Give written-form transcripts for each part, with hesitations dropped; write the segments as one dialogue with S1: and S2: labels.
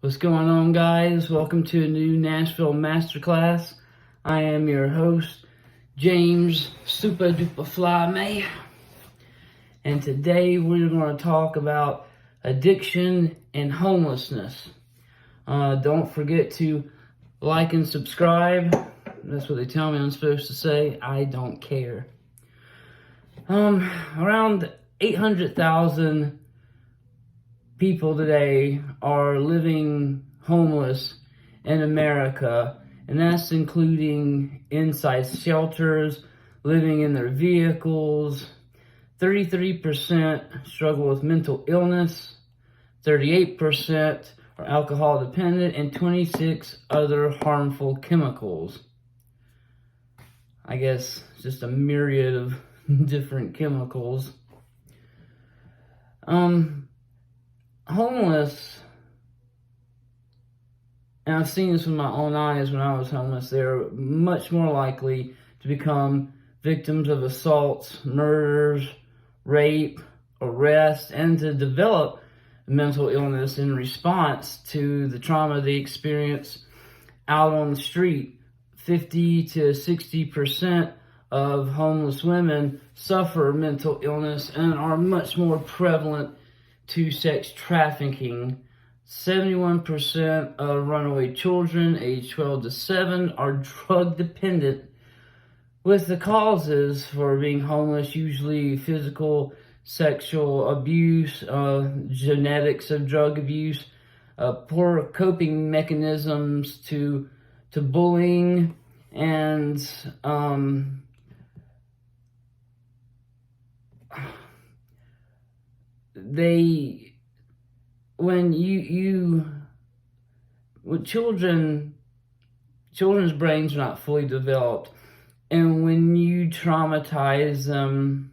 S1: What's going on, guys? Welcome to a new Nashville Masterclass. I am your host, James Super Duper Fly May. And today we're going to talk about addiction and homelessness. Don't forget to like and subscribe. That's what they tell me I'm supposed to say. I don't care. Around 800,000 people today are living homeless in America, and that's including inside shelters, living in their vehicles. 33% struggle with mental illness, 38% are alcohol dependent, and 26 other harmful chemicals. I guess just a myriad of different chemicals. Homeless, and I've seen this with my own eyes when I was homeless, they're much more likely to become victims of assaults, murders, rape, arrest, and to develop mental illness in response to the trauma they experience out on the street. 50 to 60% of homeless women suffer mental illness and are much more prevalent to sex trafficking. 71% of runaway children aged 12 to 7 are drug dependent, with the causes for being homeless usually physical, sexual abuse, genetics of drug abuse, poor coping mechanisms to bullying, and with children's brains are not fully developed, and when you traumatize them,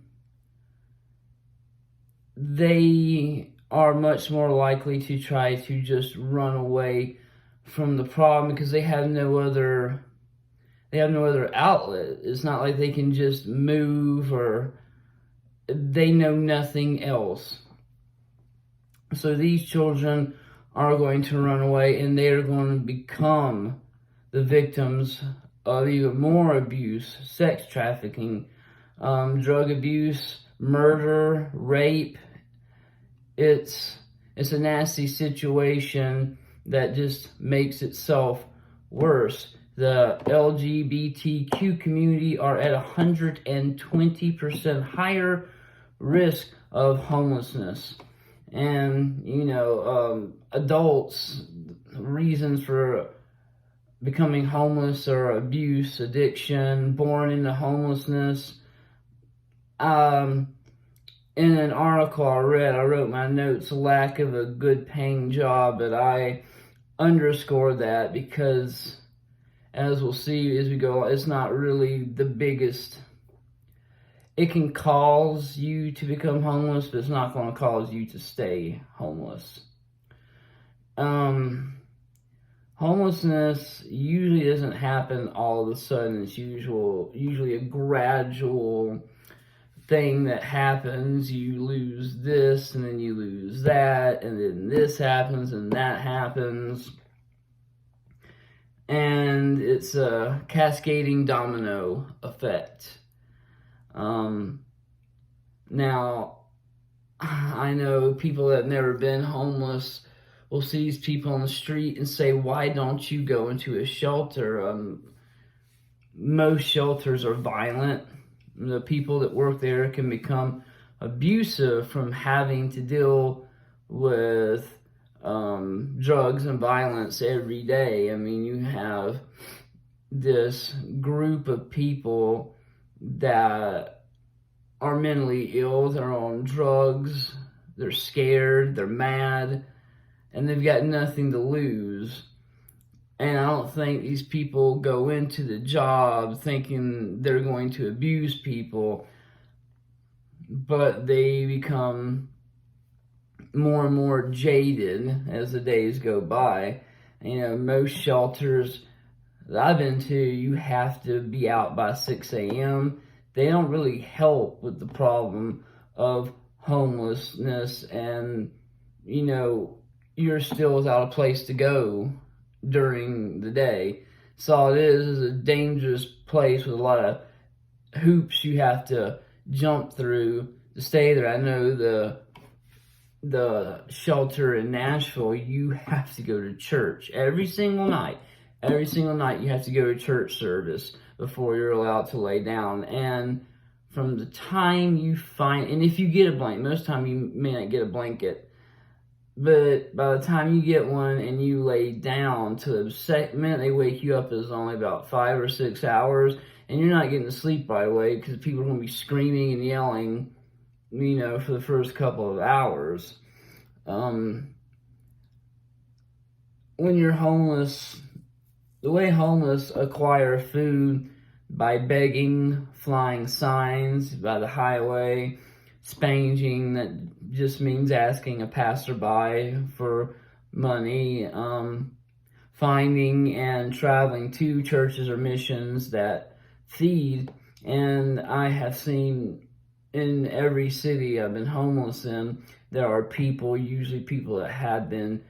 S1: they are much more likely to try to just run away from the problem because they have no other outlet. It's not like they can just move, or they know nothing else. So these children are going to run away, and they are going to become the victims of even more abuse, sex trafficking, drug abuse, murder, rape. It's a nasty situation that just makes itself worse. The LGBTQ community are at 120% higher risk of homelessness. And, adults, reasons for becoming homeless are abuse, addiction, born into homelessness. In an article I wrote my notes, lack of a good paying job, but I underscore that because, as we'll see as we go, it's not really the biggest. It can cause you to become homeless, but it's not going to cause you to stay homeless. Homelessness usually doesn't happen all of a sudden. It's usually a gradual thing that happens. You lose this, and then you lose that, and then this happens, and that happens. And it's a cascading domino effect. Now, I know people that have never been homeless will see these people on the street and say, why don't you go into a shelter? Most shelters are violent. The people that work there can become abusive from having to deal with drugs and violence every day. I mean, you have this group of people that are mentally ill, they're on drugs, they're scared, they're mad, and they've got nothing to lose. And I don't think these people go into the job thinking they're going to abuse people, but they become more and more jaded as the days go by. Most shelters that I've been to, you have to be out by 6 a.m. They don't really help with the problem of homelessness. And, you're still without a place to go during the day. So all it is a dangerous place with a lot of hoops you have to jump through to stay there. I know the shelter in Nashville, you have to go to church every single night. Every single night you have to go to church service before you're allowed to lay down. And from the time you find, and if you get a blanket, most of the time you may not get a blanket, but by the time you get one and you lay down, to the minute they wake you up is only about 5 or 6 hours, and you're not getting to sleep right away because people are going to be screaming and yelling, for the first couple of hours. When you're homeless, the way homeless acquire food by begging, flying signs by the highway, spanging, that just means asking a passerby for money, finding and traveling to churches or missions that feed. And I have seen in every city I've been homeless in, there are people, usually people that had been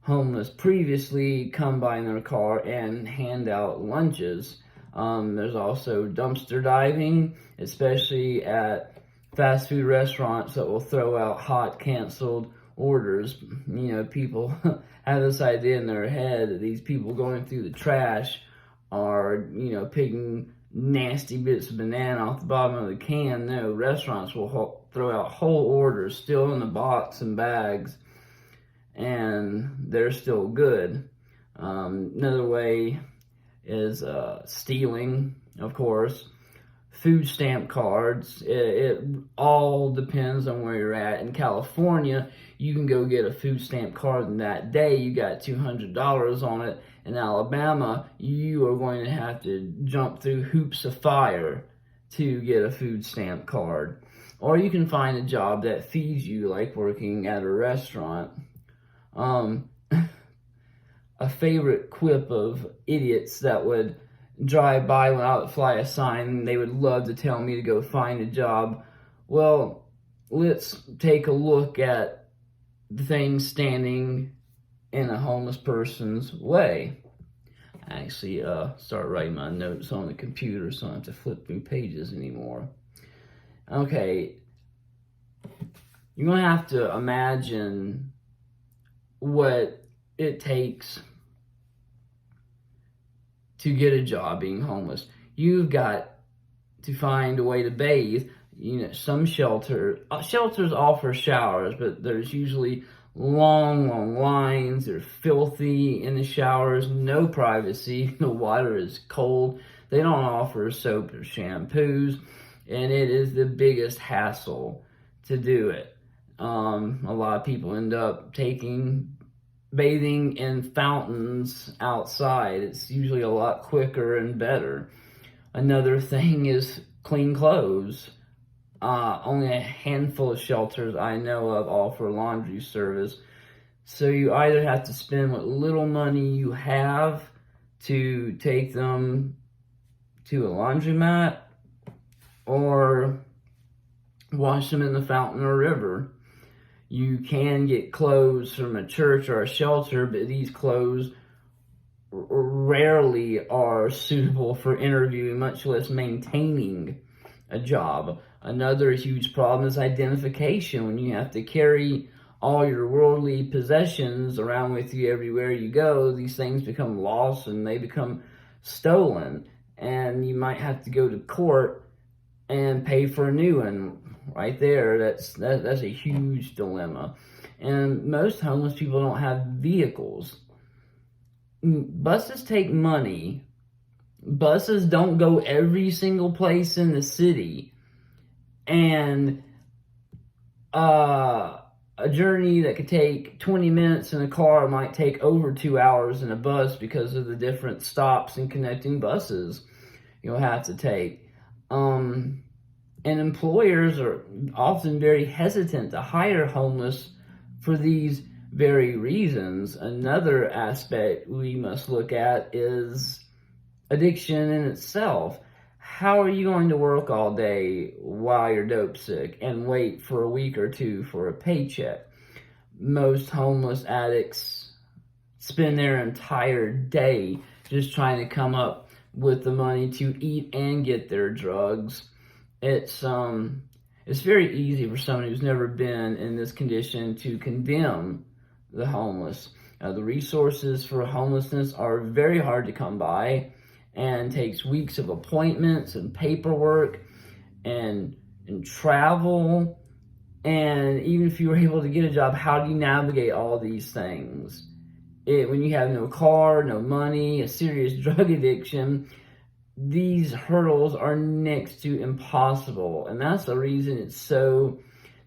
S1: homeless previously, come by in their car and hand out lunches. There's also dumpster diving, especially at fast food restaurants that will throw out hot canceled orders. People have this idea in their head that these people going through the trash are, picking nasty bits of banana off the bottom of the can. No, restaurants will throw out whole orders still in the box and bags, and they're still good. Another way is stealing, of course. Food stamp cards. It all depends on where you're at. In California, you can go get a food stamp card, and that day you got $200 on it. In Alabama, you are going to have to jump through hoops of fire to get a food stamp card. Or you can find a job that feeds you, like working at a restaurant. A favorite quip of idiots that would drive by when I would fly a sign, they would love to tell me to go find a job. Well, let's take a look at the things standing in a homeless person's way. I actually start writing my notes on the computer so I don't have to flip through pages anymore. Okay, you're going to have to imagine what it takes to get a job being homeless. You've got to find a way to bathe. Some shelters offer showers, but there's usually long lines. They're filthy in the showers, no privacy. The water is cold. They don't offer soap or shampoos, and it is the biggest hassle to do it. A lot of people end up bathing in fountains outside. It's usually a lot quicker and better. Another thing is clean clothes. Only a handful of shelters I know of offer laundry service. So you either have to spend what little money you have to take them to a laundromat or wash them in the fountain or river. You can get clothes from a church or a shelter, but these clothes rarely are suitable for interviewing, much less maintaining a job. Another huge problem is identification. When you have to carry all your worldly possessions around with you everywhere you go, these things become lost and they become stolen. And you might have to go to court and pay for a new one. Right there, that's a huge dilemma. And most homeless people don't have vehicles. Buses take money. Buses don't go every single place in the city. And a journey that could take 20 minutes in a car might take over 2 hours in a bus because of the different stops and connecting buses you'll have to take. And employers are often very hesitant to hire homeless for these very reasons. Another aspect we must look at is addiction in itself. How are you going to work all day while you're dope sick and wait for a week or two for a paycheck? most homeless addicts spend their entire day just trying to come up with the money to eat and get their drugs. It's very easy for someone who's never been in this condition to condemn the homeless. The resources for homelessness are very hard to come by and takes weeks of appointments and paperwork and travel. And even if you were able to get a job, how do you navigate all these things? When you have no car, no money, a serious drug addiction, these hurdles are next to impossible. And that's the reason it's so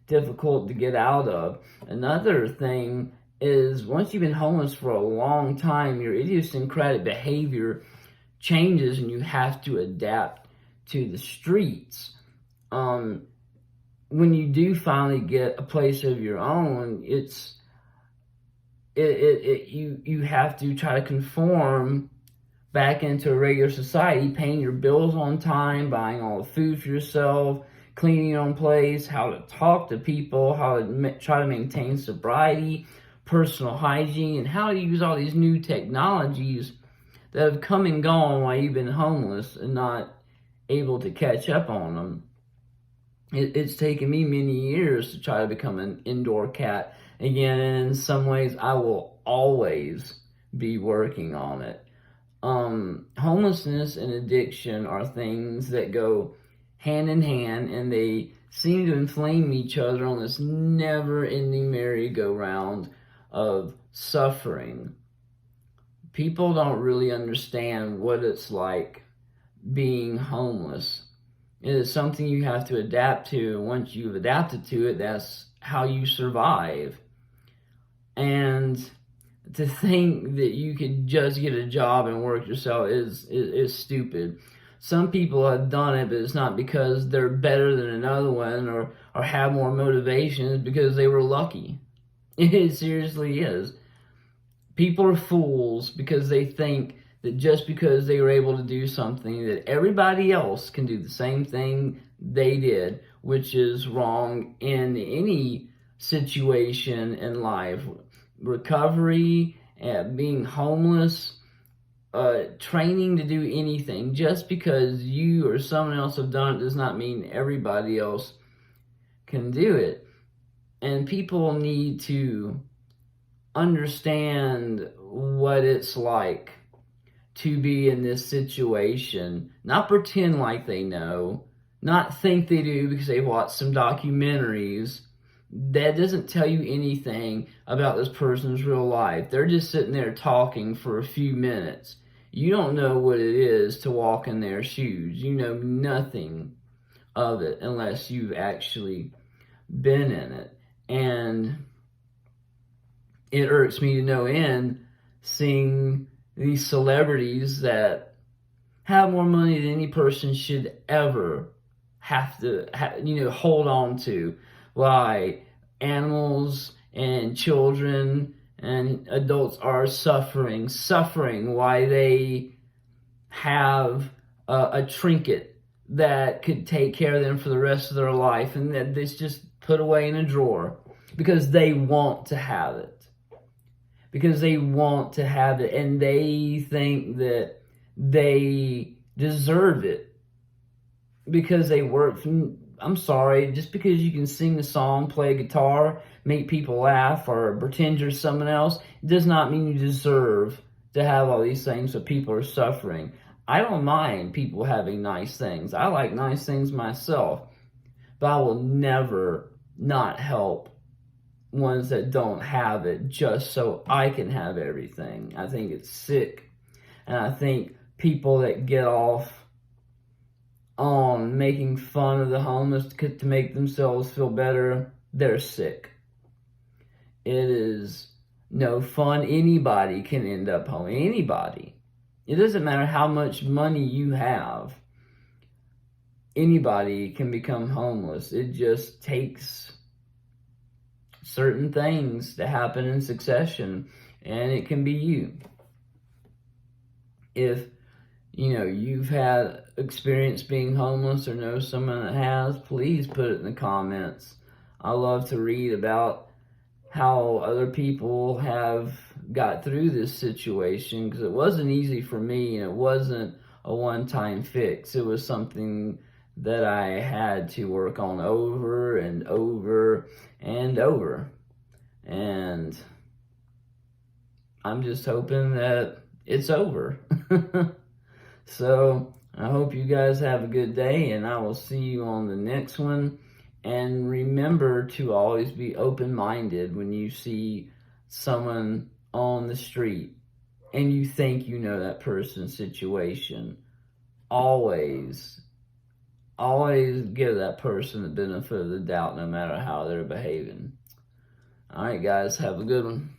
S1: difficult to get out of. Another thing is, once you've been homeless for a long time, your idiosyncratic behavior changes and you have to adapt to the streets. When you do finally get a place of your own, you have to try to conform back into a regular society, paying your bills on time, buying all the food for yourself, cleaning your own place, how to talk to people, how to try to maintain sobriety, personal hygiene, and how to use all these new technologies that have come and gone while you've been homeless and not able to catch up on them. It's taken me many years to try to become an indoor cat again, and in some ways I will always be working on it. Homelessness and addiction are things that go hand in hand, and they seem to inflame each other on this never-ending merry-go-round of suffering. People don't really understand what it's like being homeless. It is something you have to adapt to, and once you've adapted to it, that's how you survive. And to think that you could just get a job and work yourself is stupid. Some people have done it, but it's not because they're better than another one or have more motivation. It's because they were lucky. It seriously is. People are fools because they think that just because they were able to do something, that everybody else can do the same thing they did, which is wrong in any situation in life. Recovery, being homeless, training to do anything. Just because you or someone else have done it does not mean everybody else can do it. And people need to understand what it's like to be in this situation, not pretend like they know, not think they do because they've watched some documentaries. That doesn't tell you anything about this person's real life. They're just sitting there talking for a few minutes. You don't know what it is to walk in their shoes. You know nothing of it unless you've actually been in it. And it irks me to no end seeing these celebrities that have more money than any person should ever have to hold on to, why animals and children and adults are suffering, why they have a trinket that could take care of them for the rest of their life, and that it's just put away in a drawer because they want to have it. Because they want to have it, and they think that they deserve it because they work. I'm sorry, just because you can sing a song, play a guitar, make people laugh, or pretend you're someone else, does not mean you deserve to have all these things so people are suffering. I don't mind people having nice things. I like nice things myself, but I will never not help ones that don't have it just so I can have everything. I think it's sick. And I think people that get off on making fun of the homeless to make themselves feel better, they're sick. It is no fun. Anybody can end up homeless. Anybody. It doesn't matter how much money you have. Anybody can become homeless. It just takes certain things to happen in succession, and it can be you. If you've had experience being homeless or know someone that has, please put it in the comments. I love to read about how other people have got through this situation, because it wasn't easy for me, and it wasn't a one-time fix. It was something that I had to work on over and over and over. And I'm just hoping that it's over. So I hope you guys have a good day, and I will see you on the next one. And remember to always be open-minded when you see someone on the street and you think you know that person's situation. Always, always give that person the benefit of the doubt, no matter how they're behaving. All right, guys, have a good one.